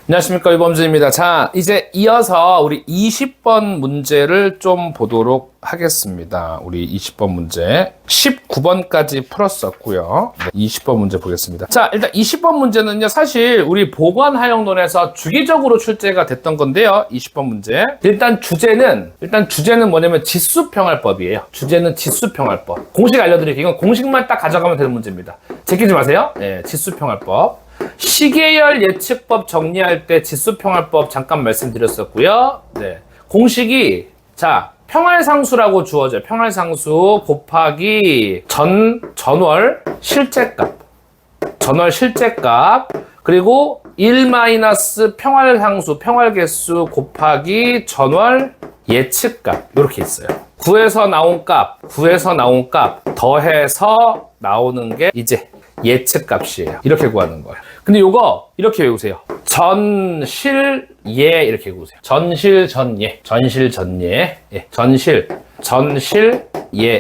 안녕하십니까, 유범준입니다. 자, 이제 이어서 우리 20번 문제를 좀 보도록 하겠습니다. 우리 20번 문제 19번까지 풀었었고요. 20번 문제 보겠습니다. 자, 일단 20번 문제는요, 사실 우리 보관하역론에서 주기적으로 출제가 됐던 건데요. 20번 문제. 일단 주제는 뭐냐면 지수평활법이에요. 주제는 지수평활법. 공식 알려드릴게요. 이건 공식만 딱 가져가면 되는 문제입니다. 제끼지 마세요. 네, 지수평활법. 시계열 예측법 정리할 때 지수평활법 잠깐 말씀드렸었고요. 네. 공식이, 자, 평활상수라고 주어져요. 평활상수 곱하기 전월 실제값. 전월 실제값. 그리고 1 마이너스 평활상수, 평활개수 곱하기 전월 예측값. 이렇게 있어요. 구에서 나온 값 더해서 나오는 게 이제 예측값이에요. 이렇게 구하는 거예요. 근데 요거 이렇게 외우세요. 전실예 이렇게 외우세요. 전실전예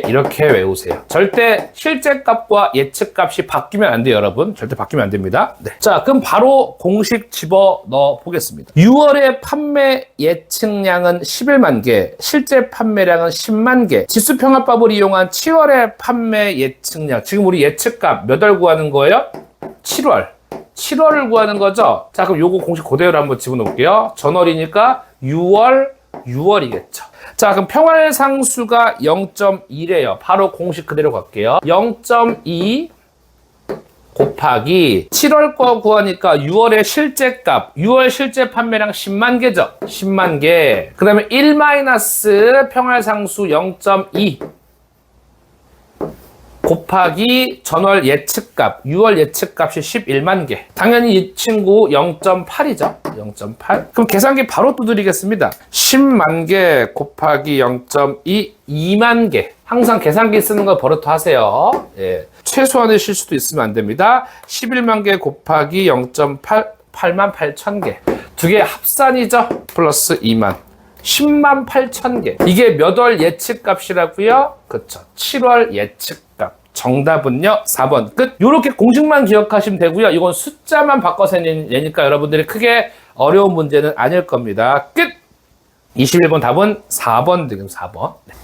이렇게 외우세요. 절대 실제값과 예측값이 바뀌면 안 돼요, 여러분. 절대 바뀌면 안 됩니다. 네. 자, 그럼 바로 공식 집어넣어 보겠습니다. 6월의 판매 예측량은 11만 개, 실제 판매량은 10만 개. 지수평활법을 이용한 7월의 판매 예측량. 지금 우리 예측값 몇 월 구하는 거예요? 7월을 구하는 거죠. 자, 그럼 요거 공식 그대로 한번 집어넣을게요. 전월이니까 6월이겠죠. 자, 그럼 평활상수가 0.1이에요. 바로 공식 그대로 갈게요. 0.2 곱하기 7월 거 구하니까 6월의 실제값, 6월 실제 판매량 10만 개죠. 10만 개. 그 다음에 1 마이너스 평활상수 0.2 곱하기 전월 예측값, 6월 예측값이 11만 개. 당연히 이 친구 0.8이죠. 0.8. 그럼 계산기 바로 두드리겠습니다. 10만 개 곱하기 0.2, 2만 개. 항상 계산기 쓰는 거 버릇하세요. 예. 최소한의 실수도 있으면 안 됩니다. 11만 개 곱하기 0.8, 8만 8천 개. 두 개 합산이죠. 플러스 2만. 10만 8천 개. 이게 몇 월 예측값이라고요? 그쵸. 7월 예측값. 정답은요, 4번. 끝. 요렇게 공식만 기억하시면 되고요. 이건 숫자만 바꿔서 내니까 여러분들이 크게 어려운 문제는 아닐 겁니다. 끝. 21번 답은 4번 되겠습니다. 4번. 네.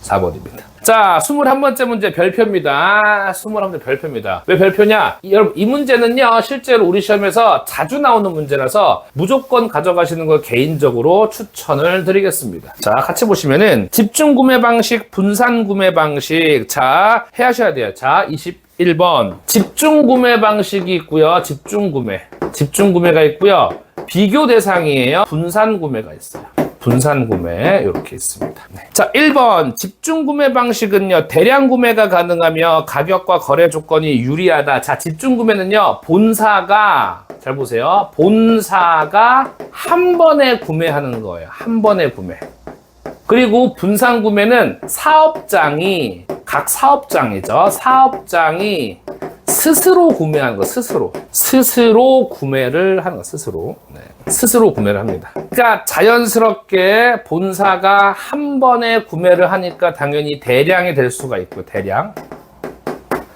4번입니다. 자, 21번째 문제 별표입니다. 21번째 별표입니다. 왜 별표냐? 여러분, 이 문제는요, 실제로 우리 시험에서 자주 나오는 문제라서 무조건 가져가시는 걸 개인적으로 추천을 드리겠습니다. 자, 같이 보시면은 집중구매 방식, 분산구매 방식. 자, 해하셔야 돼요. 자, 21번. 집중구매 방식이 있고요. 집중구매가 있고요. 비교 대상이에요. 분산구매가 있어요. 분산구매 이렇게 있습니다. 네. 자, 1번 집중구매 방식은요, 대량 구매가 가능하며 가격과 거래 조건이 유리하다. 자, 집중구매는요, 본사가, 잘 보세요, 본사가 한 번에 구매하는 거예요. 한 번에 구매. 그리고 분산구매는 사업장이, 각 사업장이죠. 사업장이 스스로 구매하는 거, 스스로 구매를 하는 거, 스스로 구매를 합니다. 그러니까 자연스럽게 본사가 한 번에 구매를 하니까 당연히 대량이 될 수가 있고, 대량.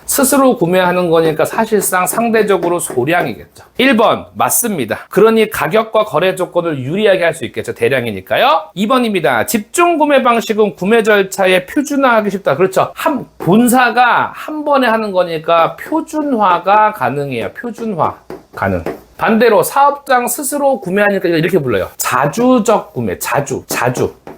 스스로 구매하는 거니까 사실상 상대적으로 소량이겠죠. 1번 맞습니다. 그러니 가격과 거래 조건을 유리하게 할 수 있겠죠. 대량이니까요. 2번입니다. 집중 구매 방식은 구매 절차에 표준화하기 쉽다. 그렇죠. 본사가 한 번에 하는 거니까 표준화가 가능해요. 표준화 가능. 반대로 사업장 스스로 구매하니까 이렇게 불러요. 자주적 구매. 자주.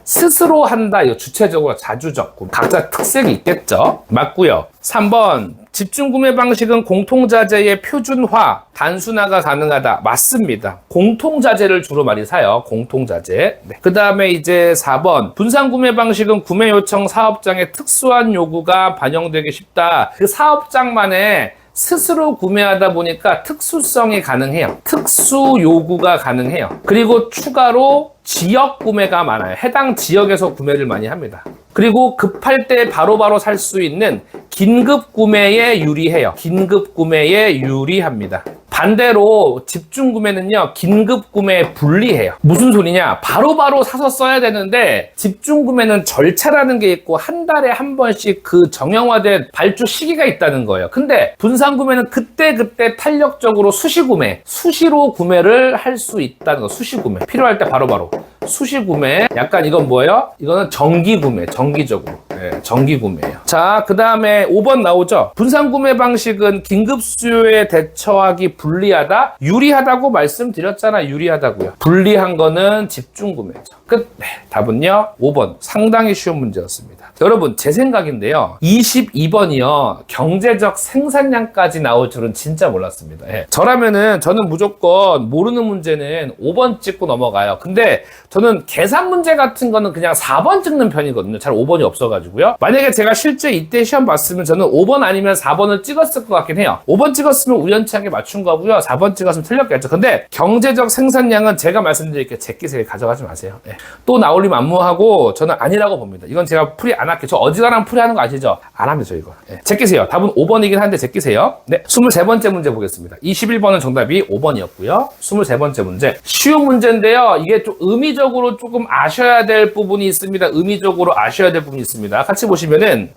스스로 한다. 이거 주체적으로 자주적 구매. 각자 특색이 있겠죠. 맞고요. 3번 집중구매 방식은 공통자재의 표준화, 단순화가 가능하다. 맞습니다. 공통자재를 주로 많이 사요. 공통자재. 네. 그 다음에 이제 4번 분산구매 방식은 구매 요청 사업장의 특수한 요구가 반영되기 쉽다. 그 사업장만의 스스로 구매하다 보니까 특수성이 가능해요. 특수 요구가 가능해요. 그리고 추가로 지역 구매가 많아요. 해당 지역에서 구매를 많이 합니다. 그리고 급할 때 바로바로 살 수 있는 긴급 구매에 유리해요. 긴급 구매에 유리합니다. 반대로 집중 구매는요, 긴급 구매에 불리해요. 무슨 소리냐? 바로바로 사서 써야 되는데 집중 구매는 절차라는 게 있고 한 달에 한 번씩 그 정형화된 발주 시기가 있다는 거예요. 근데 분산 구매는 그때그때 탄력적으로 수시 구매, 수시로 구매를 할 수 있다는 거. 수시 구매. 필요할 때 바로바로. 수시 구매. 약간 이건 뭐예요? 이거는 정기 구매, 정기적으로. 네, 정기 구매예요. 자, 그 다음에 5번 나오죠? 분산 구매 방식은 긴급 수요에 대처하기 불리하다? 유리하다고 말씀드렸잖아. 유리하다고요. 불리한 거는 집중 구매죠. 끝. 네, 답은요 5번. 상당히 쉬운 문제였습니다. 여러분, 제 생각인데요, 22번이요 경제적 생산량까지 나올 줄은 진짜 몰랐습니다. 예. 저는 무조건 모르는 문제는 5번 찍고 넘어가요. 근데 저는 계산 문제 같은 거는 그냥 4번 찍는 편이거든요. 잘 5번이 없어가지고요. 만약에 제가 실제 이때 시험 봤으면 저는 5번 아니면 4번을 찍었을 것 같긴 해요. 5번 찍었으면 우연치하게 맞춘 거고요. 4번 찍었으면 틀렸겠죠. 근데 경제적 생산량은 제가 말씀드릴게요. 제끼세요. 가져가지 마세요. 예. 또 나올림 안무하고 저는 아니라고 봅니다. 이건 제가 풀이 안 할게요. 저 어지간한 풀이 하는 거 아시죠? 안 합니다, 저 이거. 예. 제끼세요. 답은 5번이긴 한데 제끼세요. 네. 23번째 문제 보겠습니다. 21번은 정답이 5번이었고요. 23번째 문제. 쉬운 문제인데요. 이게 좀 의미적으로 조금 아셔야 될 부분이 있습니다. 의미적으로 아셔야 될 부분이 있습니다. 같이 보시면은,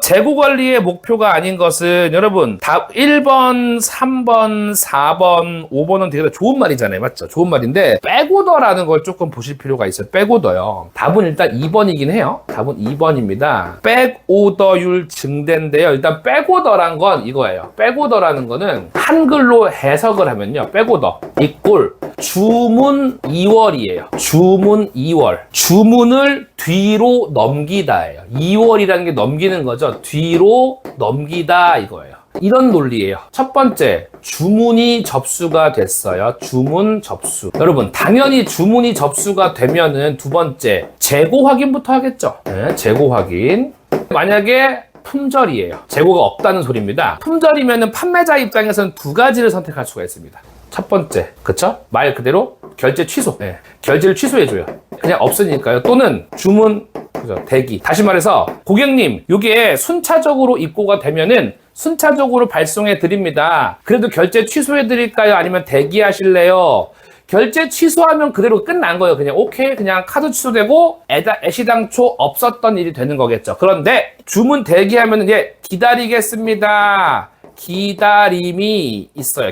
재고 관리의 목표가 아닌 것은 여러분, 답 1번, 3번, 4번, 5번은 되게 좋은 말이잖아요. 맞죠? 좋은 말인데, 백오더라는 걸 조금 보실 필요가 있어요. 백오더요. 답은 일단 2번이긴 해요. 답은 2번입니다. 백오더율 증대인데요. 일단 백오더란 건 이거예요. 백오더라는 거는 한글로 해석을 하면요. 백오더 이꼴 주문 2월이에요. 주문 2월. 주문을 뒤로 넘기다예요. 2월이라는 게 넘기는 거죠. 뒤로 넘기다 이거예요. 이런 논리예요. 첫 번째, 주문이 접수가 됐어요. 주문 접수. 여러분, 당연히 주문이 접수가 되면은 두 번째, 재고 확인부터 하겠죠. 네, 재고 확인. 만약에 품절이에요. 재고가 없다는 소리입니다. 품절이면은 판매자 입장에서는 두 가지를 선택할 수가 있습니다. 첫 번째, 그쵸? 말 그대로 결제 취소. 네, 결제를 취소해줘요. 그냥 없으니까요. 또는 주문, 그죠? 대기. 다시 말해서, 고객님, 이게 순차적으로 입고가 되면은 순차적으로 발송해 드립니다. 그래도 결제 취소해 드릴까요? 아니면 대기하실래요? 결제 취소하면 그대로 끝난 거예요. 그냥 오케이, 그냥 카드 취소되고 애시당초 없었던 일이 되는 거겠죠. 그런데 주문 대기하면 이제 기다리겠습니다. 기다림이 있어요.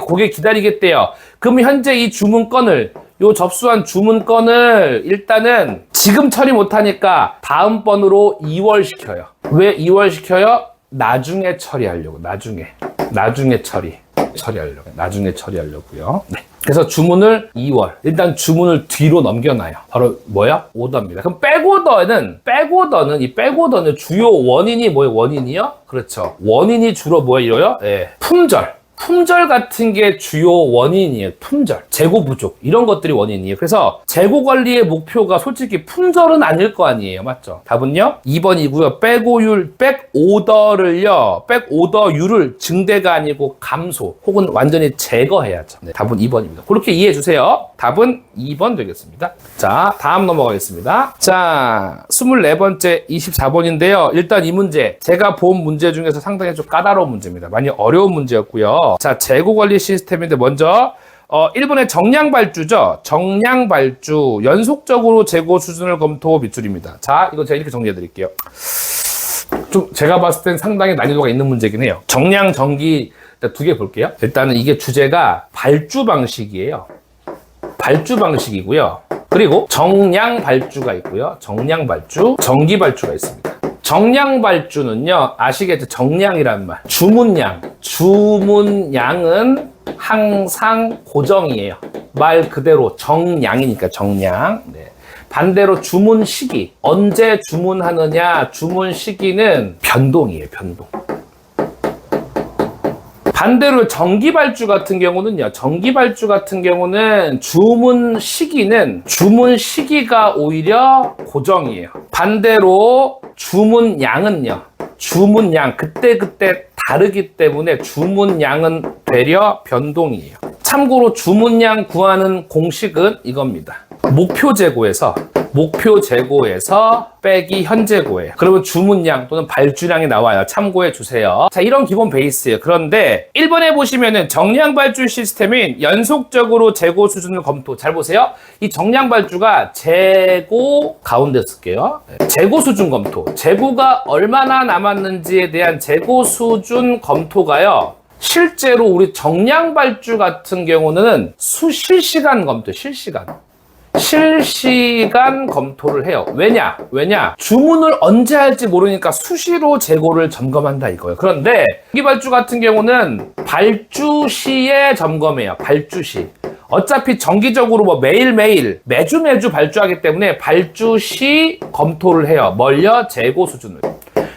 고객 기다리겠대요. 그럼 현재 이 주문건을, 요 접수한 주문건을 일단은 지금 처리 못하니까 다음번으로 2월 시켜요. 왜 2월 시켜요? 나중에 처리하려고. 나중에 처리하려고요. 네. 그래서 주문을 2월. 일단 주문을 뒤로 넘겨놔요. 바로 뭐야? 오더입니다. 그럼 백오더는 이 백오더는 주요 원인이 뭐예요? 원인이요? 그렇죠. 원인이 주로 뭐예요? 예. 품절 같은 게 주요 원인이에요. 품절, 재고 부족 이런 것들이 원인이에요. 그래서 재고 관리의 목표가 솔직히 품절은 아닐 거 아니에요. 맞죠? 답은요 2번이고요. 백오더율을 증대가 아니고 감소 혹은 완전히 제거해야죠. 네, 답은 2번입니다. 그렇게 이해해 주세요. 답은 2번 되겠습니다. 자, 다음 넘어가겠습니다. 자, 24번째 24번인데요. 일단 이 문제 제가 본 문제 중에서 상당히 좀 까다로운 문제입니다. 많이 어려운 문제였고요. 자, 재고관리 시스템인데 먼저 1번의 정량발주죠. 정량발주, 연속적으로 재고 수준을 검토 밑줄입니다. 자, 이거 제가 이렇게 정리해 드릴게요. 좀 제가 봤을 땐 상당히 난이도가 있는 문제긴 해요. 정량, 정기 두 개 볼게요. 일단은 이게 주제가 발주 방식이에요. 발주 방식이고요. 그리고 정량 발주가 있고요. 정량 발주, 정기 발주가 있습니다. 정량 발주는요, 아시겠죠? 정량이란 말. 주문량은 항상 고정이에요. 말 그대로 정량이니까 정량. 네. 반대로 주문 시기. 언제 주문하느냐, 주문 시기는 변동이에요, 변동. 반대로 정기발주 같은 경우는요, 주문 시기가 오히려 고정이에요. 반대로 주문량은요, 그때그때 다르기 때문에 주문량은 되려 변동이에요. 참고로 주문량 구하는 공식은 이겁니다. 목표 재고에서 빼기 현재고예요. 그러면 주문량 또는 발주량이 나와요. 참고해 주세요. 자, 이런 기본 베이스예요. 그런데 1번에 보시면은 정량 발주 시스템인 연속적으로 재고 수준을 검토. 잘 보세요. 이 정량 발주가 재고 가운데 쓸게요. 재고 수준 검토. 재고가 얼마나 남았는지에 대한 재고 수준 검토가요. 실제로 우리 정량 발주 같은 경우는 실시간 검토, 실시간 검토를 해요. 왜냐? 주문을 언제 할지 모르니까 수시로 재고를 점검한다 이거예요. 그런데 정기발주 같은 경우는 발주 시에 점검해요. 발주 시. 어차피 정기적으로 뭐 매일매일, 매주 발주하기 때문에 발주 시 검토를 해요. 뭘요? 재고 수준을.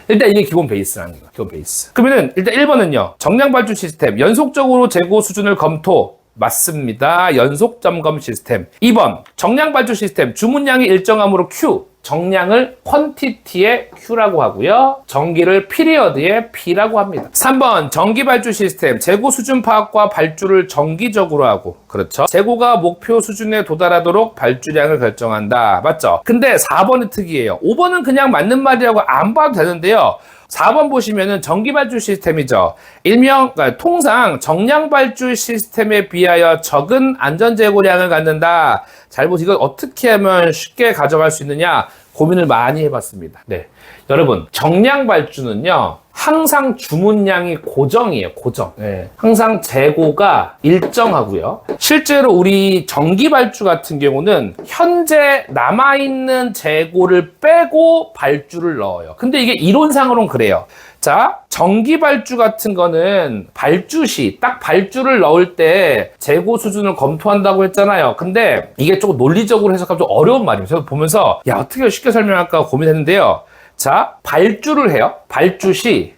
일단 이게 기본 베이스라는 거예요. 기본 베이스. 그러면은 일단 1번은요. 정량 발주 시스템, 연속적으로 재고 수준을 검토. 맞습니다. 연속 점검 시스템. 2번, 정량 발주 시스템. 주문량이 일정함으로 Q. 정량을 퀀티티의 Q라고 하고요. 정기를 피리어드의 P라고 합니다. 3번, 정기 발주 시스템. 재고 수준 파악과 발주를 정기적으로 하고. 그렇죠. 재고가 목표 수준에 도달하도록 발주량을 결정한다. 맞죠? 근데 4번이 특이해요. 5번은 그냥 맞는 말이라고 안 봐도 되는데요. 4번 보시면은 정기발주 시스템이죠. 그러니까 통상 정량발주 시스템에 비하여 적은 안전재고량을 갖는다. 잘 보세요. 이걸 어떻게 하면 쉽게 가져갈 수 있느냐 고민을 많이 해봤습니다. 네, 여러분 정량발주는요 항상 주문량이 고정이에요. 고정. 네. 항상 재고가 일정하고요. 실제로 우리 정기발주 같은 경우는 현재 남아있는 재고를 빼고 발주를 넣어요. 근데 이게 이론상으로는 그래요. 자, 정기발주 같은 거는 발주 시, 딱 발주를 넣을 때 재고 수준을 검토한다고 했잖아요. 근데 이게 조금 논리적으로 해석하면 좀 어려운 말이에요. 제가 보면서 쉽게 설명할까 고민했는데요. 자, 발주를 해요. 발주 시에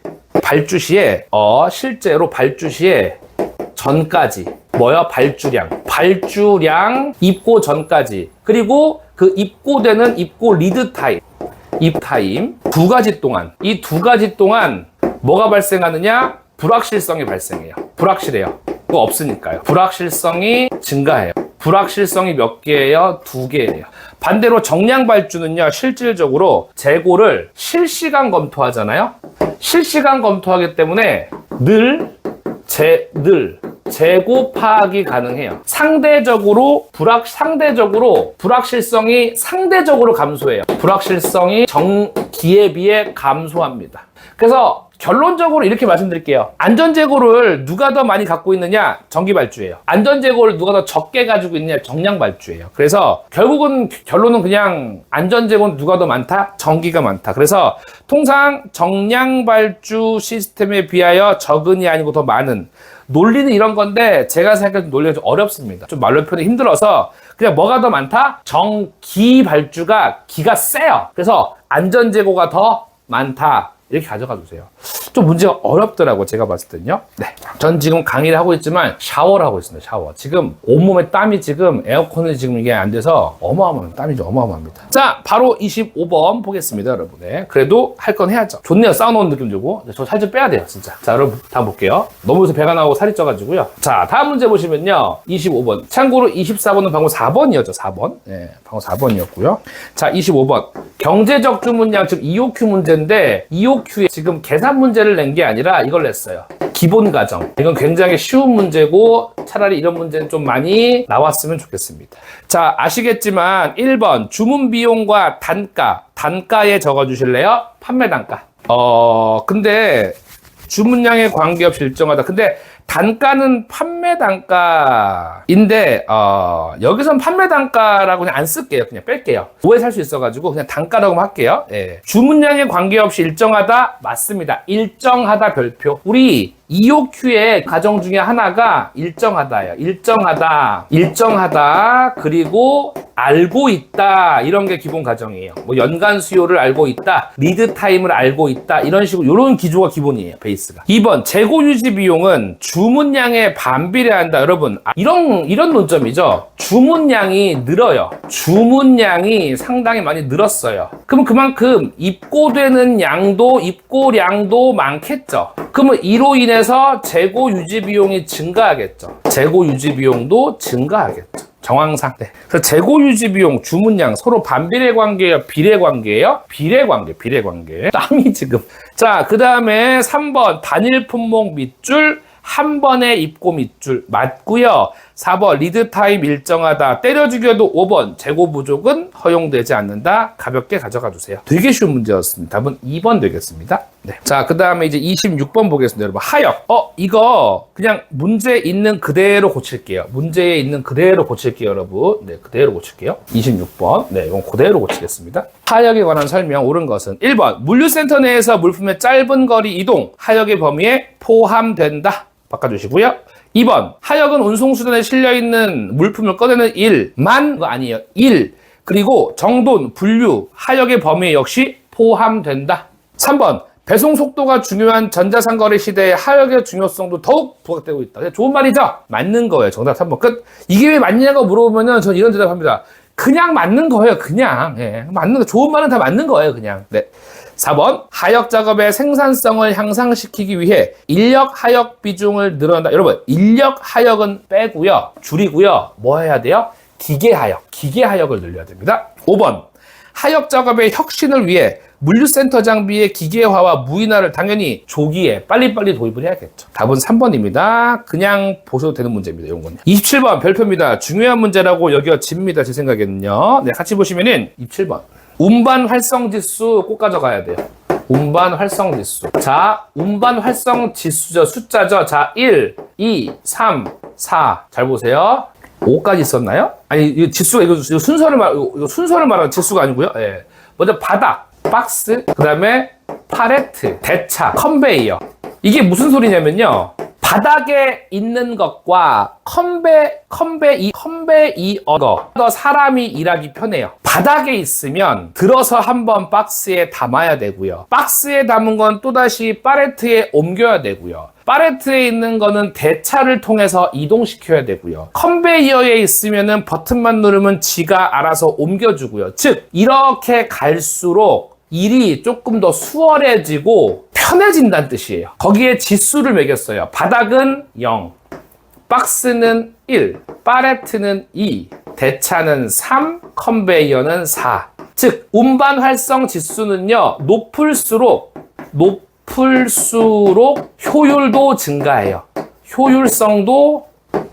실제로 발주 시에 전까지 발주량 입고 전까지, 그리고 그 입고되는 입고 리드 타임, 입 타임 두 가지 동안, 이 두 가지 동안 뭐가 발생하느냐? 불확실성이 발생해요. 불확실해요. 그거 없으니까요. 불확실성이 증가해요. 불확실성이 몇 개예요? 2개예요. 반대로 정량 발주는요, 실질적으로 재고를 실시간 검토하잖아요. 실시간 검토하기 때문에 늘 재고 파악이 가능해요. 상대적으로 불확실성이 상대적으로 감소해요. 불확실성이 정기에 비해 감소합니다. 그래서 결론적으로 이렇게 말씀드릴게요. 안전재고를 누가 더 많이 갖고 있느냐? 정기발주예요. 안전재고를 누가 더 적게 가지고 있느냐? 정량발주예요. 그래서 결국은 결론은 그냥 안전재고는 누가 더 많다? 정기가 많다. 그래서 통상 정량발주 시스템에 비하여 적은이 아니고 더 많은, 논리는 이런 건데 제가 생각해도 논리가 좀 어렵습니다. 좀 말로 표현이 힘들어서 그냥 뭐가 더 많다? 정기발주가 기가 세요. 그래서 안전재고가 더 많다. 이렇게 가져가 주세요. 좀 문제가 어렵더라고 제가 봤을 때는요. 네, 전 지금 강의를 하고 있지만 샤워를 하고 있습니다. 샤워. 지금 온몸에 땀이 지금 에어컨이 지금 이게 안 돼서 어마어마합니다. 땀이 좀 어마어마합니다. 자, 바로 25번 보겠습니다, 여러분. 네, 그래도 할 건 해야죠. 좋네요. 쌓아놓은 느낌 들고. 저 살 좀 빼야 돼요, 진짜. 자, 여러분 다음 볼게요. 너무 요새 배가 나오고 살이 쪄가지고요. 자, 다음 문제 보시면요. 25번. 참고로 24번은 방금 4번이었죠. 4번. 네, 방금 4번이었고요. 자, 25번. 경제적 주문량, 즉 EOQ 문제인데 EOQ에 지금 계산 문제를 낸 게 아니라 이걸 냈어요. 기본 가정. 이건 굉장히 쉬운 문제고 차라리 이런 문제는 좀 많이 나왔으면 좋겠습니다. 자, 아시겠지만 1번 주문 비용과 단가에 적어주실래요? 판매 단가. 근데 주문량에 관계없이 일정하다. 근데 단가는 판매 단가인데 여기선 판매 단가라고 그냥 안 쓸게요. 그냥 뺄게요. 오해 살 수 있어가지고 그냥 단가라고 할게요. 예. 주문량에 관계없이 일정하다. 맞습니다. 일정하다 별표. 우리 EOQ의 가정 중에 하나가 일정하다예요. 일정하다. 그리고 알고 있다 이런 게 기본 가정이에요. 뭐 연간 수요를 알고 있다, 리드 타임을 알고 있다 이런 식으로 이런 기조가 기본이에요. 베이스가. 2번 재고 유지 비용은 주문량에 반비례한다. 여러분 이런 논점이죠. 주문량이 늘어요. 주문량이 상당히 많이 늘었어요. 그럼 그만큼 입고되는 입고량도 많겠죠. 그러면 이로 인해서 재고 유지 비용이 증가하겠죠. 재고 유지 비용도 증가하겠죠. 정황상. 네. 그래서 재고 유지 비용, 주문량 서로 반비례 관계예요? 비례 관계예요? 비례 관계. 땅이 지금. 자, 그 다음에 3번 단일 품목 밑줄 한 번에 입고 밑줄 맞고요. 4번 리드타임 일정하다. 때려 죽여도 5번 재고 부족은 허용되지 않는다. 가볍게 가져가 주세요. 되게 쉬운 문제였습니다. 답은 2번 되겠습니다. 네. 자, 그 다음에 이제 26번 보겠습니다. 여러분 하역. 이거 그냥 문제 있는 그대로 고칠게요. 문제에 있는 그대로 고칠게요, 여러분. 네, 그대로 고칠게요. 26번. 네, 이건 그대로 고치겠습니다. 하역에 관한 설명 옳은 것은 1번 물류센터 내에서 물품의 짧은 거리 이동 하역의 범위에 포함된다. 바꿔주시고요. 2번 하역은 운송수단에 실려있는 물품을 꺼내는 일만 거 아니에요. 일 그리고 정돈, 분류, 하역의 범위 역시 포함된다. 3번 배송 속도가 중요한 전자상거래 시대에 하역의 중요성도 더욱 부각되고 있다. 좋은 말이죠? 맞는 거예요. 정답 3번 끝. 이게 왜 맞냐고 물어보면 전 이런 대답합니다. 그냥 맞는 거예요. 그냥. 예, 맞는 거. 좋은 말은 다 맞는 거예요. 그냥. 네. 4번 하역 작업의 생산성을 향상시키기 위해 인력 하역 비중을 늘어난다. 여러분 인력 하역은 빼고요. 줄이고요. 뭐 해야 돼요? 기계 하역을 늘려야 됩니다. 5번 하역 작업의 혁신을 위해 물류센터 장비의 기계화와 무인화를 당연히 조기에 빨리빨리 도입을 해야겠죠. 답은 3번입니다. 그냥 보셔도 되는 문제입니다. 이런 건. 27번 별표입니다. 중요한 문제라고 여겨집니다. 제 생각에는요. 네, 같이 보시면은 27번. 운반 활성 지수 꼭 가져가야 돼요. 운반 활성 지수. 자, 운반 활성 지수죠. 숫자죠. 자, 1, 2, 3, 4. 잘 보세요. 5까지 있었나요? 아니, 이 지수가 이거 순서를 말하는 지수가 아니고요. 예. 먼저 바닥, 박스, 그다음에 팔레트, 대차, 컨베이어. 이게 무슨 소리냐면요. 바닥에 있는 것과 컨베이어가 더 사람이 일하기 편해요. 바닥에 있으면 들어서 한번 박스에 담아야 되고요. 박스에 담은 건 또다시 팔레트에 옮겨야 되고요. 팔레트에 있는 거는 대차를 통해서 이동시켜야 되고요. 컨베이어에 있으면은 버튼만 누르면 지가 알아서 옮겨주고요. 즉 이렇게 갈수록 일이 조금 더 수월해지고 편해진다는 뜻이에요. 거기에 지수를 매겼어요. 바닥은 0, 박스는 1, 팔레트는 2, 대차는 3, 컨베이어는 4. 즉 운반 활성 지수는요. 높을수록 효율도 증가해요. 효율성도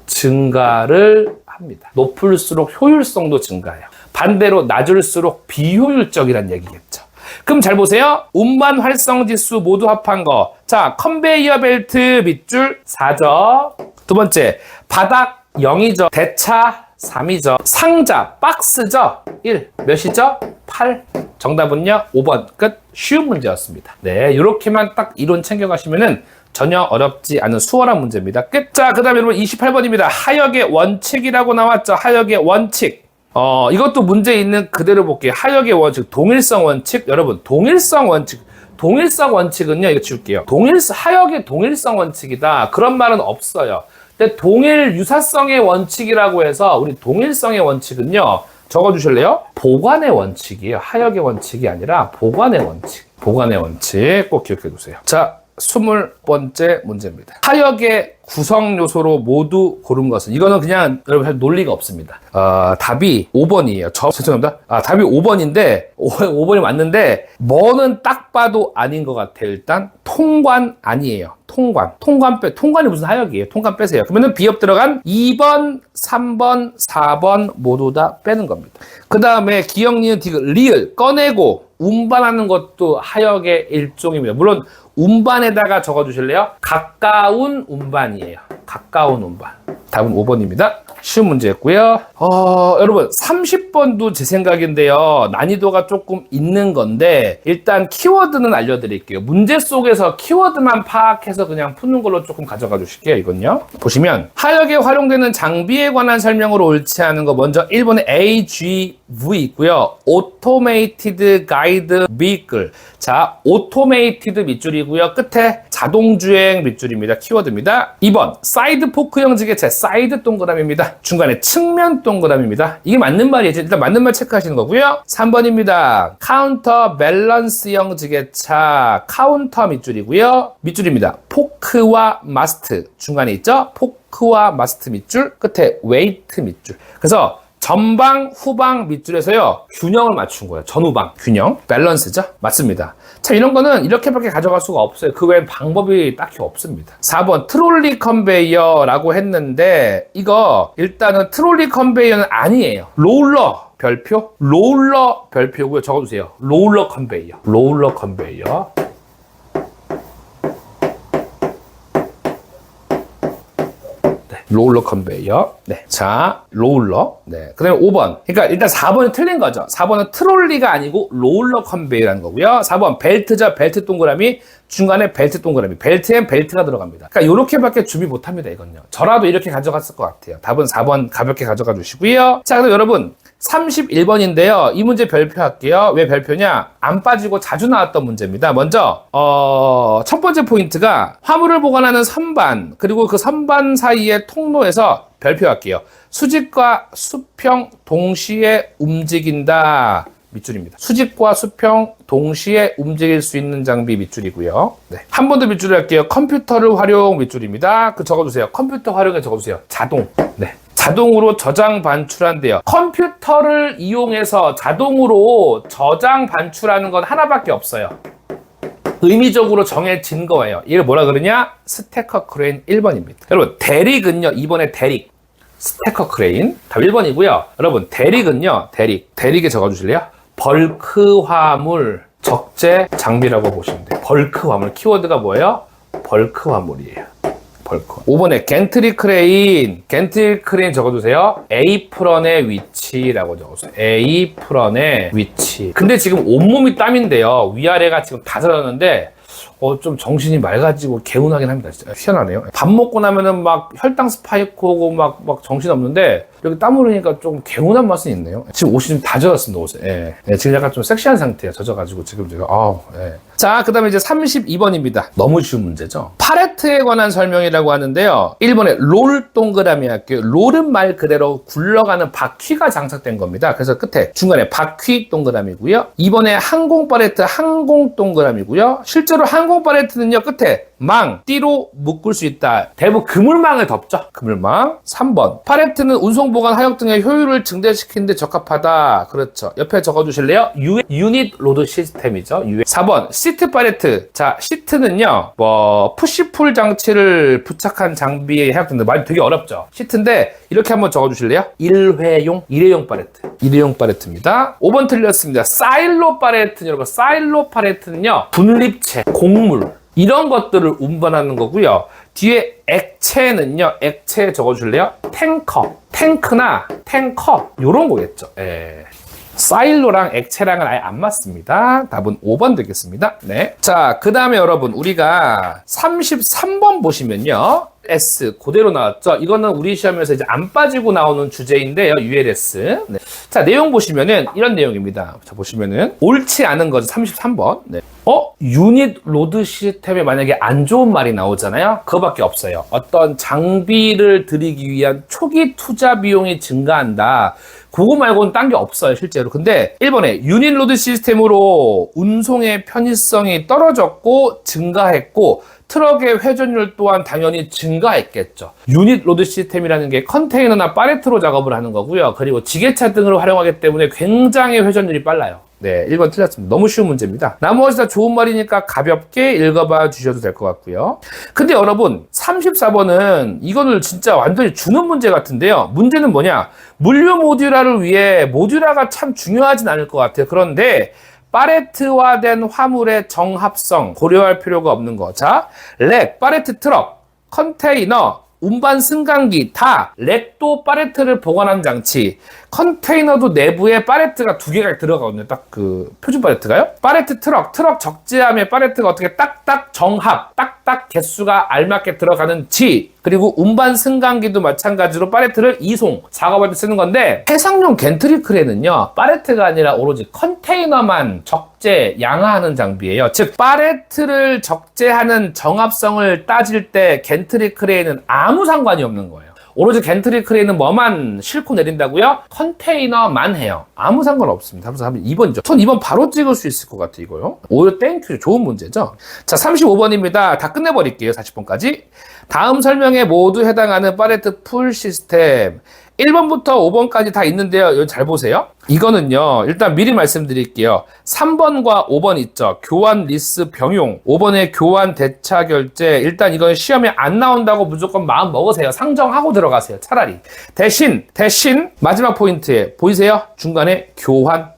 증가를 합니다. 높을수록 효율성도 증가해요. 반대로 낮을수록 비효율적이란 얘기겠죠. 그럼 잘 보세요. 운반 활성 지수 모두 합한 거. 자, 컨베이어 벨트 밑줄 4죠. 두 번째, 바닥 0이죠. 대차 3이죠. 상자, 박스죠. 1. 몇이죠? 8. 정답은요, 5번. 끝. 쉬운 문제였습니다. 네, 이렇게만 딱 이론 챙겨가시면은 전혀 어렵지 않은 수월한 문제입니다. 끝. 자, 그 다음에 여러분 28번입니다. 하역의 원칙이라고 나왔죠. 하역의 원칙. 이것도 문제 있는 그대로 볼게요. 하역의 원칙, 동일성 원칙. 여러분, 동일성 원칙은요, 이거 지울게요. 하역의 동일성 원칙이다. 그런 말은 없어요. 근데 동일 유사성의 원칙이라고 해서 우리 동일성의 원칙은요, 적어주실래요? 보관의 원칙이에요. 하역의 원칙이 아니라 보관의 원칙. 보관의 원칙 꼭 기억해 두세요. 자, 20번째 문제입니다. 하역의 구성 요소로 모두 고른 것은, 이거는 그냥 여러분 논리가 없습니다. 답이 5번이에요. 죄송합니다. 답이 5번인데 5번이 맞는데 뭐는 딱 봐도 아닌 것 같아요. 일단 통관 아니에요. 통관이 무슨 하역이에요. 통관 빼세요. 그러면은 비업 들어간 2번, 3번, 4번 모두 다 빼는 겁니다. 그 다음에 기억, 니은, 디귿, 리을 꺼내고 운반하는 것도 하역의 일종입니다. 물론 운반에다가 적어주실래요? 가까운 운반이에요. 가까운 운반. 답은 5번입니다. 쉬운 문제였고요. 여러분 30번도 제 생각인데요. 난이도가 조금 있는 건데 일단 키워드는 알려드릴게요. 문제 속에서 키워드만 파악해서 그냥 푸는 걸로 조금 가져가 주실게요. 이건요. 보시면 하역에 활용되는 장비에 관한 설명으로 옳지 않은 거 먼저 1번에 AGV 있고요. Automated Guide Vehicle. 자, Automated 밑줄이고요. 끝에 자동주행 밑줄입니다. 키워드입니다. 2번 사이드 포크형 지게차 사이드 동그라미입니다. 중간에 측면 동그라미입니다. 이게 맞는 말이죠. 일단 맞는 말 체크하시는 거고요. 3번입니다. 카운터 밸런스형 지게차 카운터 밑줄이고요. 밑줄입니다. 포크와 마스트 중간에 있죠. 포크와 마스트 밑줄 끝에 웨이트 밑줄. 그래서 전방, 후방 밑줄에서요, 균형을 맞춘 거예요. 전후방, 균형, 밸런스죠? 맞습니다. 자, 이런 거는 이렇게밖에 가져갈 수가 없어요. 그 외엔 방법이 딱히 없습니다. 4번, 트롤리 컨베이어라고 했는데, 이거, 일단은 트롤리 컨베이어는 아니에요. 롤러, 별표? 롤러, 별표고요. 적어주세요. 롤러 컨베이어. 롤러 컨베이어. 롤러 컨베이어. 네. 자, 롤러. 네. 그 다음에 5번. 그러니까 일단 4번이 틀린 거죠. 4번은 트롤리가 아니고 롤러 컨베이어라는 거고요. 4번 벨트죠. 벨트 동그라미. 중간에 벨트 동그라미. 벨트엔 벨트가 들어갑니다. 그러니까 이렇게밖에 준비 못합니다. 이건요. 저라도 이렇게 가져갔을 것 같아요. 답은 4번 가볍게 가져가 주시고요. 자, 그럼 여러분 31번인데요. 이 문제 별표할게요. 왜 별표냐? 안 빠지고 자주 나왔던 문제입니다. 먼저 첫 번째 포인트가 화물을 보관하는 선반 그리고 그 선반 사이의 통로에서 별표할게요. 수직과 수평 동시에 움직인다. 밑줄입니다. 수직과 수평 동시에 움직일 수 있는 장비 밑줄이고요. 네. 한 번 더 밑줄을 할게요. 컴퓨터를 활용 밑줄입니다. 그 적어주세요. 컴퓨터 활용에 적어주세요. 자동. 네. 자동으로 저장 반출한대요. 컴퓨터를 이용해서 자동으로 저장 반출하는 건 하나밖에 없어요. 의미적으로 정해진 거예요. 이걸 뭐라 그러냐? 스태커 크레인 1번입니다. 여러분 대릭은요. 2번에 대릭. 스태커 크레인 답 1번이고요. 여러분 대릭은요. 대릭에 적어주실래요? 벌크 화물 적재 장비라고 보시면 돼요. 벌크 화물 키워드가 뭐예요? 벌크 화물이에요. 벌크. 5번에 겐트리 크레인 적어주세요. 에이프런의 위치라고 적어주세요. 에이프런의 위치. 근데 지금 온몸이 땀인데요. 위아래가 지금 다 젖었는데 좀 정신이 맑아지고 개운하긴 합니다. 진짜 희한하네요. 밥 먹고 나면은 막 혈당 스파이크 오고 막 정신 없는데 여기 땀 흐르니까 좀 개운한 맛은 있네요. 지금 옷이 좀 다 젖었습니다, 옷에. 예. 예, 지금 약간 좀 섹시한 상태예요. 젖어가지고 지금 제가 예. 자, 그 다음에 이제 32번입니다. 너무 쉬운 문제죠. 파레트에 관한 설명이라고 하는데요. 1번에 롤 동그라미 할게요. 롤은 말 그대로 굴러가는 바퀴가 장착된 겁니다. 그래서 끝에 중간에 바퀴 동그라미고요. 2번에 항공 파레트 항공 동그라미고요. 실제로 항공 파레트는요. 끝에 띠로 묶을 수 있다. 대부분 그물망을 덮죠. 그물망. 3번 파레트는 운송 보관 하역 등의 효율을 증대시키는 데 적합하다. 그렇죠. 옆에 적어주실래요? 유닛 로드 시스템이죠. 4번 시트 파레트. 자, 시트는요 푸시풀 장치를 부착한 장비에 해당된다. 말이 되게 어렵죠. 시트인데 이렇게 한번 적어주실래요? 일회용 파레트입니다. 5번 틀렸습니다. 사일로 파레트. 여러분 사일로 파레트는요 분립체, 곡물 이런 것들을 운반하는 거고요. 뒤에 액체는요. 액체 적어줄래요? 탱크나 탱커 이런 거겠죠. 예. 사일로랑 액체랑은 아예 안 맞습니다. 답은 5번 되겠습니다. 네. 자, 그 다음에 여러분 우리가 33번 보시면요. S 그대로 나왔죠. 이거는 우리 시험에서 이제 안 빠지고 나오는 주제인데요. ULS. 네. 자, 내용 보시면은 이런 내용입니다. 자, 보시면은 옳지 않은 거죠. 33번. 네. 유닛 로드 시스템에 만약에 안 좋은 말이 나오잖아요. 그거밖에 없어요. 어떤 장비를 들이기 위한 초기 투자 비용이 증가한다. 그거 말고는 딴 게 없어요, 실제로. 근데 1번에 유닛 로드 시스템으로 운송의 편의성이 떨어졌고 증가했고 트럭의 회전율 또한 당연히 증가했겠죠. 유닛 로드 시스템이라는 게 컨테이너나 팔레트로 작업을 하는 거고요. 그리고 지게차 등을 활용하기 때문에 굉장히 회전율이 빨라요. 네, 1번 틀렸습니다. 너무 쉬운 문제입니다. 나머지 다 좋은 말이니까 가볍게 읽어봐 주셔도 될 것 같고요. 근데 여러분 34번은 이거를 진짜 완전히 주는 문제 같은데요. 문제는 뭐냐? 물류 모듈화를 위해 모듈화가 참 중요하진 않을 것 같아요. 그런데 팔레트화된 화물의 정합성 고려할 필요가 없는 거. 자, 렉, 팔레트 트럭, 컨테이너, 운반 승강기 다 렉도 팔레트를 보관하는 장치. 컨테이너도 내부에 팔레트가 2개가 들어가거든요. 딱 그 표준 팔레트가요. 팔레트 트럭 적재함에 팔레트가 어떻게 딱딱 정합, 딱딱 개수가 알맞게 들어가는지, 그리고 운반 승강기도 마찬가지로 팔레트를 이송 작업할 때 쓰는 건데, 해상용 겐트리 크레인은요 팔레트가 아니라 오로지 컨테이너만 적재 양하하는 장비예요. 즉 팔레트를 적재하는 정합성을 따질 때 겐트리 크레인은 아무 상관이 없는 거예요. 오로지 겐트리 크레인은 뭐만 싣고 내린다고요? 컨테이너만 해요. 아무 상관없습니다. 그래서 한번 2번이죠. 전 2번 바로 찍을 수 있을 것 같아, 이거요. 오히려 땡큐. 좋은 문제죠. 자, 35번입니다. 다 끝내버릴게요. 40번까지. 다음 설명에 모두 해당하는 팔레트 풀 시스템. 1번부터 5번까지 다 있는데요. 이거 잘 보세요. 이거는요, 일단 미리 말씀드릴게요. 3번과 5번 있죠. 교환 리스 병용. 5번에 교환 대차 결제. 일단 이건 시험에 안 나온다고 무조건 마음 먹으세요. 상정하고 들어가세요. 차라리. 대신 마지막 포인트에 보이세요? 중간에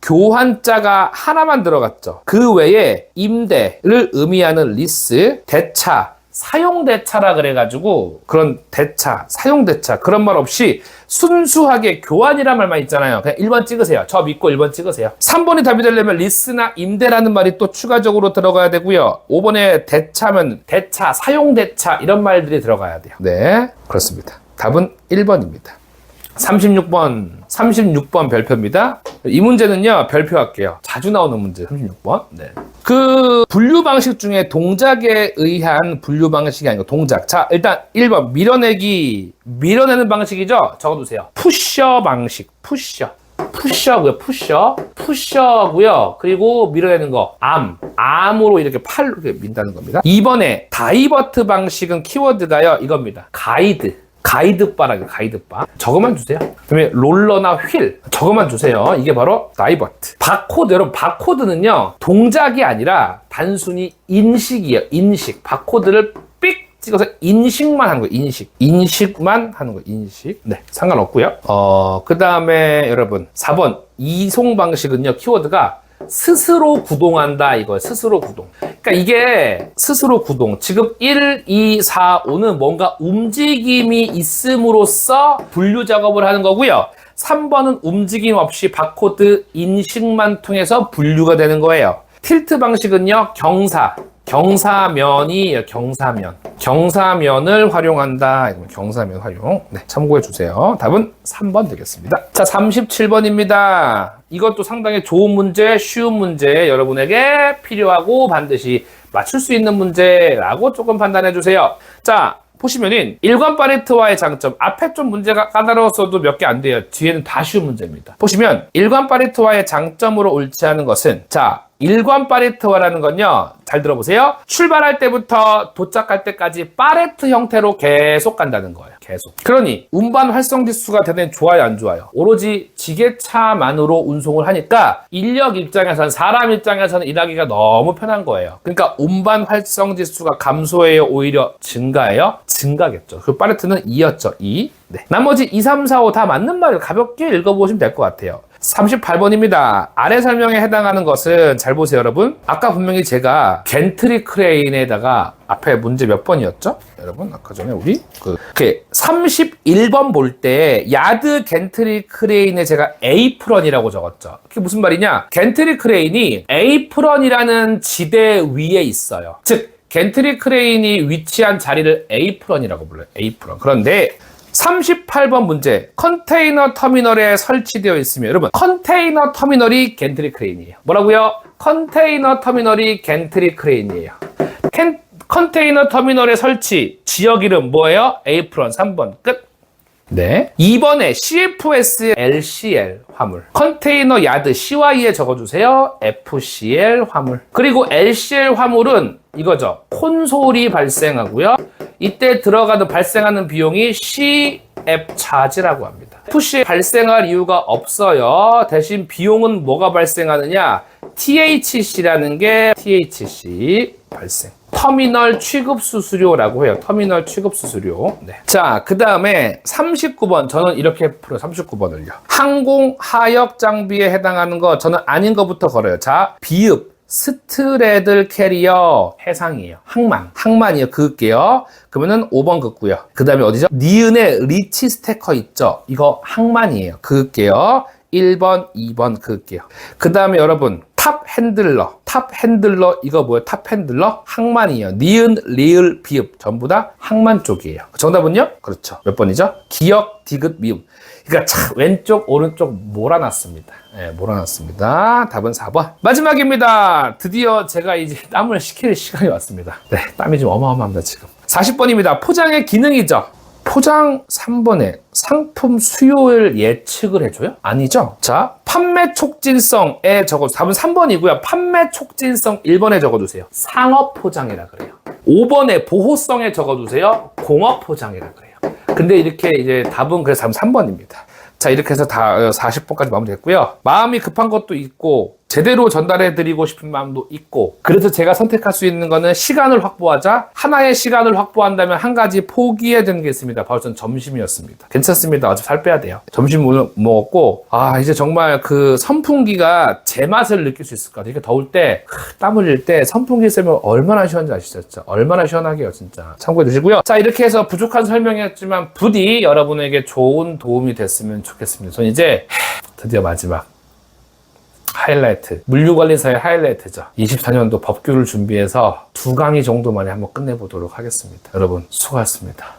교환자가 하나만 들어갔죠. 그 외에 임대를 의미하는 리스, 대차, 사용대차라 그래가지고 그런 대차, 사용대차 그런 말 없이 순수하게 교환이란 말만 있잖아요. 그냥 1번 찍으세요. 저 믿고 1번 찍으세요. 3번이 답이 되려면 리스나 임대라는 말이 또 추가적으로 들어가야 되고요. 5번에 대차면 대차, 사용대차 이런 말들이 들어가야 돼요. 네, 그렇습니다. 답은 1번입니다. 36번 별표입니다. 이 문제는요, 별표할게요. 자주 나오는 문제, 36번. 네. 그 분류 방식 중에 동작에 의한 분류 방식이 아니고 동작. 자, 일단 1번 밀어내는 방식이죠? 적어두세요. 푸셔 방식, 푸셔고요. 푸셔고요. 그리고 밀어내는 거 암으로 이렇게 팔로 이렇게 민다는 겁니다. 2번에 다이버트 방식은 키워드가요, 이겁니다. 가이드바라고 가이드바. 저것만 주세요. 그다음에 롤러나 휠. 저것만 주세요. 이게 바로 다이버트. 바코드. 여러분, 바코드는요, 동작이 아니라 단순히 인식이에요. 인식. 바코드를 삑 찍어서 인식만 하는 거예요. 인식만 하는 거예요. 인식. 네, 상관없고요. 그 다음에 여러분, 4번. 이송 방식은요, 키워드가 스스로 구동한다, 이거예요. 스스로 구동. 그러니까 이게 스스로 구동. 지금 1, 2, 4, 5는 뭔가 움직임이 있음으로써 분류 작업을 하는 거고요. 3번은 움직임 없이 바코드 인식만 통해서 분류가 되는 거예요. 틸트 방식은요, 경사면이에요. 경사면을 활용한다. 경사면 활용. 네, 참고해 주세요. 답은 3번 되겠습니다. 자, 37번입니다. 이것도 상당히 좋은 문제, 쉬운 문제, 여러분에게 필요하고 반드시 맞출 수 있는 문제라고 조금 판단해 주세요. 자, 보시면은 일관 팔레트와의 장점. 앞에 좀 문제가 까다로웠어도 몇 개 안 돼요. 뒤에는 다 쉬운 문제입니다. 보시면 일관 팔레트와의 장점으로 옳지 않은 것은, 자, 일관 팔레트화라는 건요, 잘 들어보세요. 출발할 때부터 도착할 때까지 팔레트 형태로 계속 간다는 거예요. 계속. 그러니 운반 활성 지수가 대단히 좋아요, 안 좋아요? 오로지 지게차만으로 운송을 하니까 인력 입장에서는, 사람 입장에서는 일하기가 너무 편한 거예요. 그러니까 운반 활성 지수가 감소해요, 오히려 증가해요? 증가겠죠. 그 팔레트는 2였죠. 2. 네. 나머지 2, 3, 4, 5 다 맞는 말을 가볍게 읽어보시면 될 것 같아요. 38번입니다. 아래 설명에 해당하는 것은, 잘 보세요, 여러분. 아까 분명히 제가 겐트리 크레인에다가 앞에 문제 몇 번이었죠? 여러분, 아까 전에 우리 31번 볼 때 야드 겐트리 크레인에 제가 에이프런이라고 적었죠. 그게 무슨 말이냐? 겐트리 크레인이 에이프런이라는 지대 위에 있어요. 즉, 겐트리 크레인이 위치한 자리를 에이프런이라고 불러요. 에이프런. 그런데 38번 문제, 컨테이너 터미널에 설치되어 있으면, 여러분, 컨테이너 터미널이 겐트리 크레인이에요. 뭐라고요? 컨테이너 터미널이 겐트리 크레인이에요. 컨테이너 터미널의 설치 지역 이름 뭐예요? 에이프런. 3번 끝. 네. 2번에 CFS LCL 화물. 컨테이너 야드 CY에 적어주세요. FCL 화물. 그리고 LCL 화물은 이거죠. 콘솔이 발생하고요. 이때 발생하는 비용이 CF 차지라고 합니다. FC 발생할 이유가 없어요. 대신 비용은 뭐가 발생하느냐? THC라는 게 THC 발생. 터미널 취급 수수료라고 해요. 터미널 취급 수수료. 네. 자, 그 다음에 39번. 저는 이렇게 풀어요. 39번을요. 항공, 하역 장비에 해당하는 거, 저는 아닌 거부터 걸어요. 자, 비읍. 스트레들 캐리어 해상이에요. 항만이요. 그을게요. 그러면은 5번 긋고요. 그 다음에 어디죠? 니은의 리치 스테커 있죠? 이거 항만이에요. 그을게요. 1번, 2번 그을게요. 그 다음에 여러분 탑 핸들러 이거 뭐예요? 탑 핸들러? 항만이에요. 니은, 리을, 비읍 전부 다 항만 쪽이에요. 정답은요? 그렇죠. 몇 번이죠? 기역, 디귿, 미음. 그러니까 왼쪽, 오른쪽 몰아놨습니다. 네, 몰아놨습니다. 답은 4번. 마지막입니다. 드디어 제가 이제 땀을 식힐 시간이 왔습니다. 네, 땀이 좀 어마어마합니다, 지금. 40번입니다. 포장의 기능이죠. 포장 3번에 상품 수요일 예측을 해줘요? 아니죠? 자, 판매 촉진성에 적어주세요. 답은 3번이고요. 판매 촉진성 1번에 적어주세요. 상업 포장이라 그래요. 5번에 보호성에 적어주세요. 공업 포장이라 그래요. 근데 이렇게 이제 답은 그래서 3번입니다. 자, 이렇게 해서 다 40번까지 마무리했고요. 마음이 급한 것도 있고 제대로 전달해드리고 싶은 마음도 있고, 그래서 제가 선택할 수 있는 거는 시간을 확보하자. 하나의 시간을 확보한다면 한 가지 포기해야 되는 게 있습니다. 바로 전 점심이었습니다. 괜찮습니다. 어차피 살 빼야 돼요. 점심 먹었고, 이제 정말 그 선풍기가 제 맛을 느낄 수 있을 것 같아요. 이렇게 더울 때, 땀 흘릴 때 선풍기 쓰면 얼마나 시원한지 아시죠? 진짜 얼마나 시원하게요, 진짜. 참고해 주시고요. 자, 이렇게 해서 부족한 설명이었지만 부디 여러분에게 좋은 도움이 됐으면 좋겠습니다. 전 이제 드디어 마지막 하이라이트, 물류관리사의 하이라이트죠. 24년도 법규를 준비해서 2강의 정도만에 한번 끝내보도록 하겠습니다. 여러분 수고하셨습니다.